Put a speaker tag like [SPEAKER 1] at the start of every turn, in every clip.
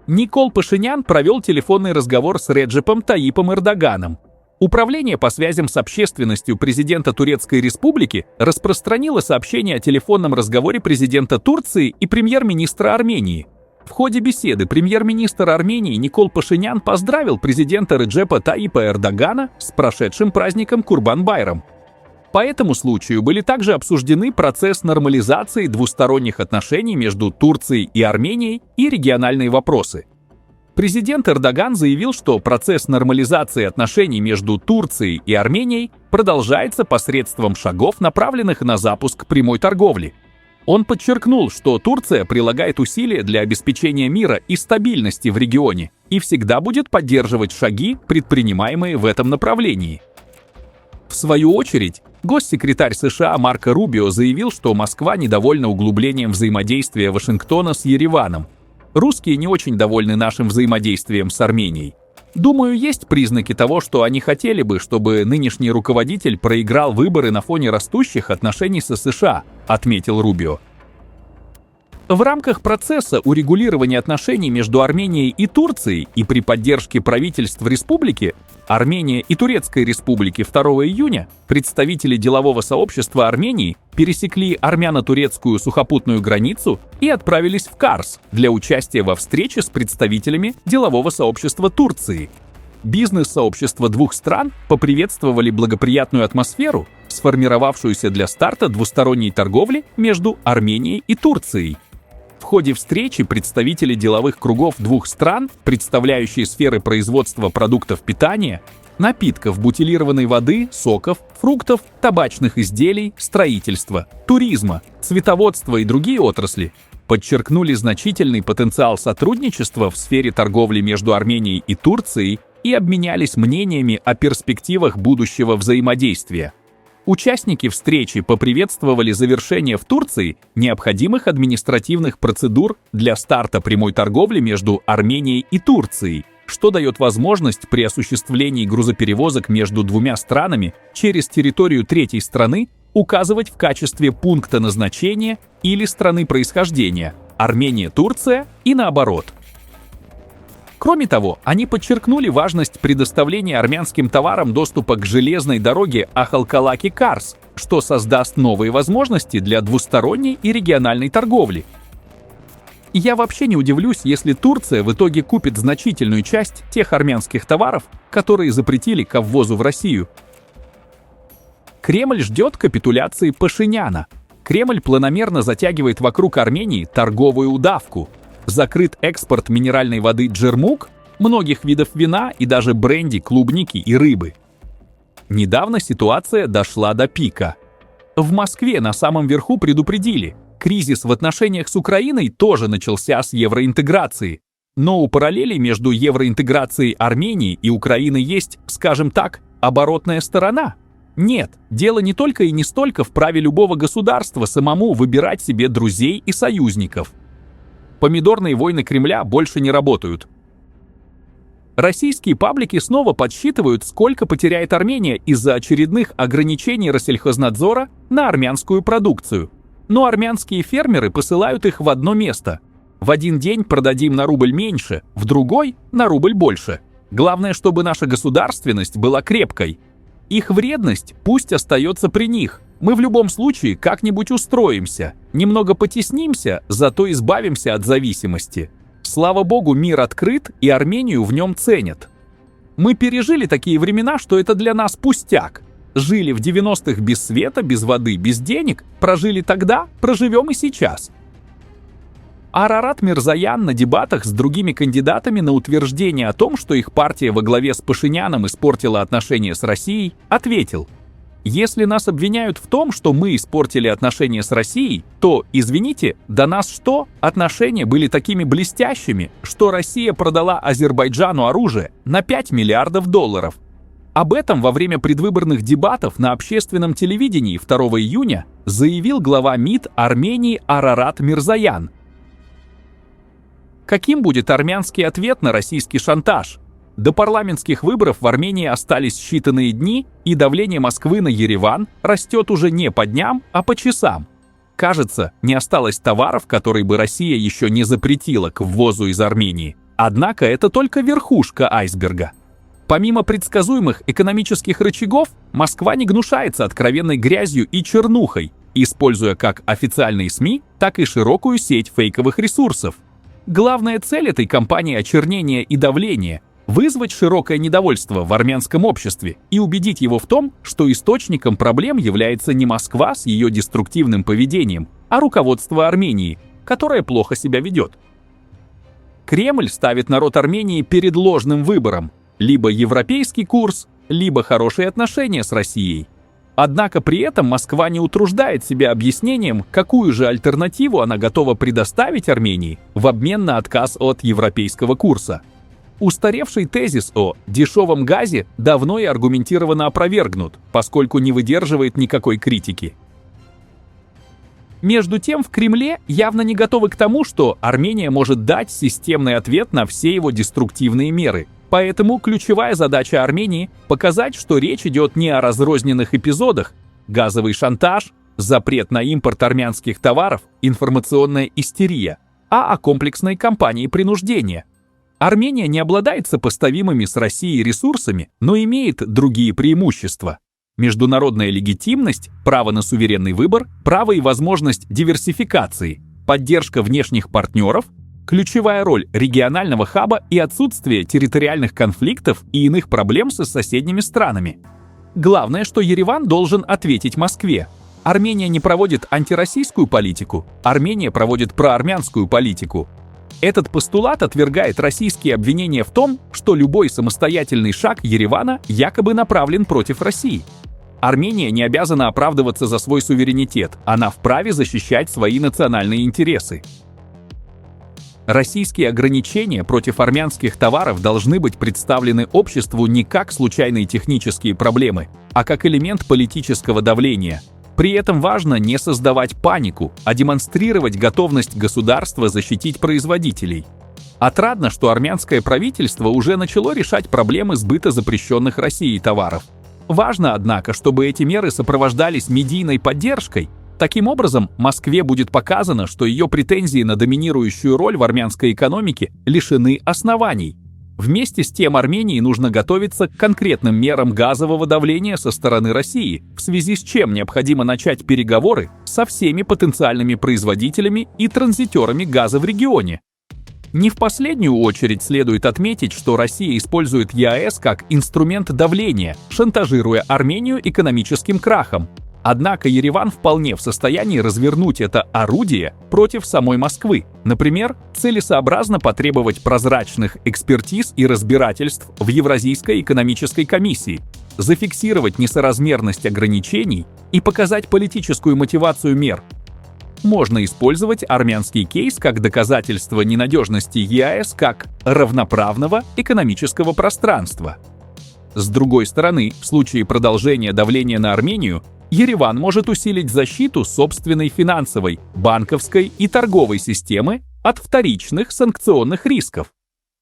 [SPEAKER 1] Никол Пашинян провел телефонный разговор с Реджепом Таyyипом Эрдоганом. Управление по связям с общественностью президента Турецкой Республики распространило сообщение о телефонном разговоре президента Турции и премьер-министра Армении. В ходе беседы премьер-министр Армении Никол Пашинян поздравил президента Реджепа Таyyипа Эрдогана с прошедшим праздником Курбан-Байрам. По этому случаю были также обсуждены процесс нормализации двусторонних отношений между Турцией и Арменией и региональные вопросы. Президент Эрдоган заявил, что процесс нормализации отношений между Турцией и Арменией продолжается посредством шагов, направленных на запуск прямой торговли. Он подчеркнул, что Турция прилагает усилия для обеспечения мира и стабильности в регионе и всегда будет поддерживать шаги, предпринимаемые в этом направлении. В свою очередь, госсекретарь США Марко Рубио заявил, что Москва недовольна углублением взаимодействия Вашингтона с Ереваном. Русские не очень довольны нашим взаимодействием с Арменией. Думаю, есть признаки того, что они хотели бы, чтобы нынешний руководитель проиграл выборы на фоне растущих отношений со США, отметил Рубио. В рамках процесса урегулирования отношений между Арменией и Турцией и при поддержке правительств республики Армения и Турецкой Республики 2 июня представители делового сообщества Армении пересекли армяно-турецкую сухопутную границу и отправились в Карс для участия во встрече с представителями делового сообщества Турции. Бизнес-сообщества двух стран поприветствовали благоприятную атмосферу, сформировавшуюся для старта двусторонней торговли между Арменией и Турцией. В ходе встречи представители деловых кругов двух стран, представляющие сферы производства продуктов питания, напитков, бутилированной воды, соков, фруктов, табачных изделий, строительства, туризма, цветоводства и другие отрасли, подчеркнули значительный потенциал сотрудничества в сфере торговли между Арменией и Турцией и обменялись мнениями о перспективах будущего взаимодействия. Участники встречи поприветствовали завершение в Турции необходимых административных процедур для старта прямой торговли между Арменией и Турцией, что дает возможность при осуществлении грузоперевозок между двумя странами через территорию третьей страны указывать в качестве пункта назначения или страны происхождения Армения-Турция и наоборот. Кроме того, они подчеркнули важность предоставления армянским товарам доступа к железной дороге Ахалкалаки-Карс, что создаст новые возможности для двусторонней и региональной торговли. Я вообще не удивлюсь, если Турция в итоге купит значительную часть тех армянских товаров, которые запретили к ввозу в Россию. Кремль ждет капитуляции Пашиняна. Кремль планомерно затягивает вокруг Армении торговую удавку. Закрыт экспорт минеральной воды Джермук, многих видов вина и даже бренди, клубники и рыбы. Недавно ситуация дошла до пика. В Москве на самом верху предупредили, кризис в отношениях с Украиной тоже начался с евроинтеграции. Но у параллелей между евроинтеграцией Армении и Украины есть, скажем так, оборотная сторона. Нет, дело не только и не столько в праве любого государства самому выбирать себе друзей и союзников. Помидорные войны Кремля больше не работают. Российские паблики снова подсчитывают, сколько потеряет Армения из-за очередных ограничений Россельхознадзора на армянскую продукцию. Но армянские фермеры посылают их в одно место. В один день продадим на рубль меньше, в другой – на рубль больше. Главное, чтобы наша государственность была крепкой. Их вредность пусть остается при них. Мы в любом случае как-нибудь устроимся, немного потеснимся, зато избавимся от зависимости. Слава богу, мир открыт, и Армению в нем ценят. Мы пережили такие времена, что это для нас пустяк. Жили в 90-х без света, без воды, без денег, прожили тогда, проживем и сейчас. Арарат Мирзоян на дебатах с другими кандидатами на утверждение о том, что их партия во главе с Пашиняном испортила отношения с Россией, ответил: «Если нас обвиняют в том, что мы испортили отношения с Россией, то, извините, до нас что? Отношения были такими блестящими, что Россия продала Азербайджану оружие на 5 миллиардов долларов». Об этом во время предвыборных дебатов на общественном телевидении 2 июня заявил глава МИД Армении Арарат Мирзоян. Каким будет армянский ответ на российский шантаж? До парламентских выборов в Армении остались считанные дни, и давление Москвы на Ереван растет уже не по дням, а по часам. Кажется, не осталось товаров, которые бы Россия еще не запретила к ввозу из Армении. Однако это только верхушка айсберга. Помимо предсказуемых экономических рычагов, Москва не гнушается откровенной грязью и чернухой, используя как официальные СМИ, так и широкую сеть фейковых ресурсов. Главная цель этой кампании очернения и давления – вызвать широкое недовольство в армянском обществе и убедить его в том, что источником проблем является не Москва с ее деструктивным поведением, а руководство Армении, которое плохо себя ведет. Кремль ставит народ Армении перед ложным выбором – либо европейский курс, либо хорошие отношения с Россией. Однако при этом Москва не утруждает себя объяснением, какую же альтернативу она готова предоставить Армении в обмен на отказ от европейского курса. Устаревший тезис о дешевом газе давно и аргументированно опровергнут, поскольку не выдерживает никакой критики. Между тем, в Кремле явно не готовы к тому, что Армения может дать системный ответ на все его деструктивные меры. Поэтому ключевая задача Армении – показать, что речь идет не о разрозненных эпизодах – газовый шантаж, запрет на импорт армянских товаров, информационная истерия, а о комплексной кампании принуждения. Армения не обладает сопоставимыми с Россией ресурсами, но имеет другие преимущества. Международная легитимность, право на суверенный выбор, право и возможность диверсификации, поддержка внешних партнеров, ключевая роль регионального хаба и отсутствие территориальных конфликтов и иных проблем со соседними странами. Главное, что Ереван должен ответить Москве. Армения не проводит антироссийскую политику, Армения проводит проармянскую политику. Этот постулат отвергает российские обвинения в том, что любой самостоятельный шаг Еревана якобы направлен против России. Армения не обязана оправдываться за свой суверенитет, она вправе защищать свои национальные интересы. Российские ограничения против армянских товаров должны быть представлены обществу не как случайные технические проблемы, а как элемент политического давления. При этом важно не создавать панику, а демонстрировать готовность государства защитить производителей. Отрадно, что армянское правительство уже начало решать проблемы сбыта запрещенных Россией товаров. Важно, однако, чтобы эти меры сопровождались медийной поддержкой. Таким образом, Москве будет показано, что ее претензии на доминирующую роль в армянской экономике лишены оснований. Вместе с тем Армении нужно готовиться к конкретным мерам газового давления со стороны России, в связи с чем необходимо начать переговоры со всеми потенциальными производителями и транзитерами газа в регионе. Не в последнюю очередь следует отметить, что Россия использует ЕАЭС как инструмент давления, шантажируя Армению экономическим крахом. Однако Ереван вполне в состоянии развернуть это орудие против самой Москвы. Например, целесообразно потребовать прозрачных экспертиз и разбирательств в Евразийской экономической комиссии, зафиксировать несоразмерность ограничений и показать политическую мотивацию мер. Можно использовать армянский кейс как доказательство ненадежности ЕАЭС как равноправного экономического пространства. С другой стороны, в случае продолжения давления на Армению, Ереван может усилить защиту собственной финансовой, банковской и торговой системы от вторичных санкционных рисков.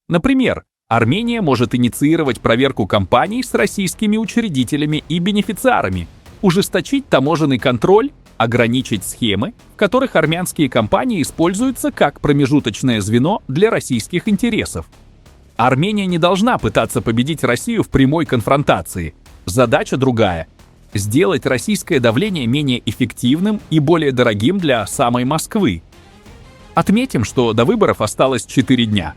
[SPEAKER 1] Например, Армения может инициировать проверку компаний с российскими учредителями и бенефициарами, ужесточить таможенный контроль, ограничить схемы, в которых армянские компании используются как промежуточное звено для российских интересов. Армения не должна пытаться победить Россию в прямой конфронтации. Задача другая – сделать российское давление менее эффективным и более дорогим для самой Москвы. Отметим, что до выборов осталось 4 дня.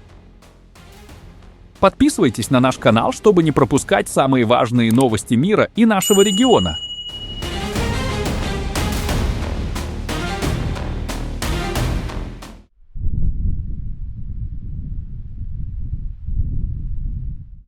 [SPEAKER 1] Подписывайтесь на наш канал, чтобы не пропускать самые важные новости мира и нашего региона.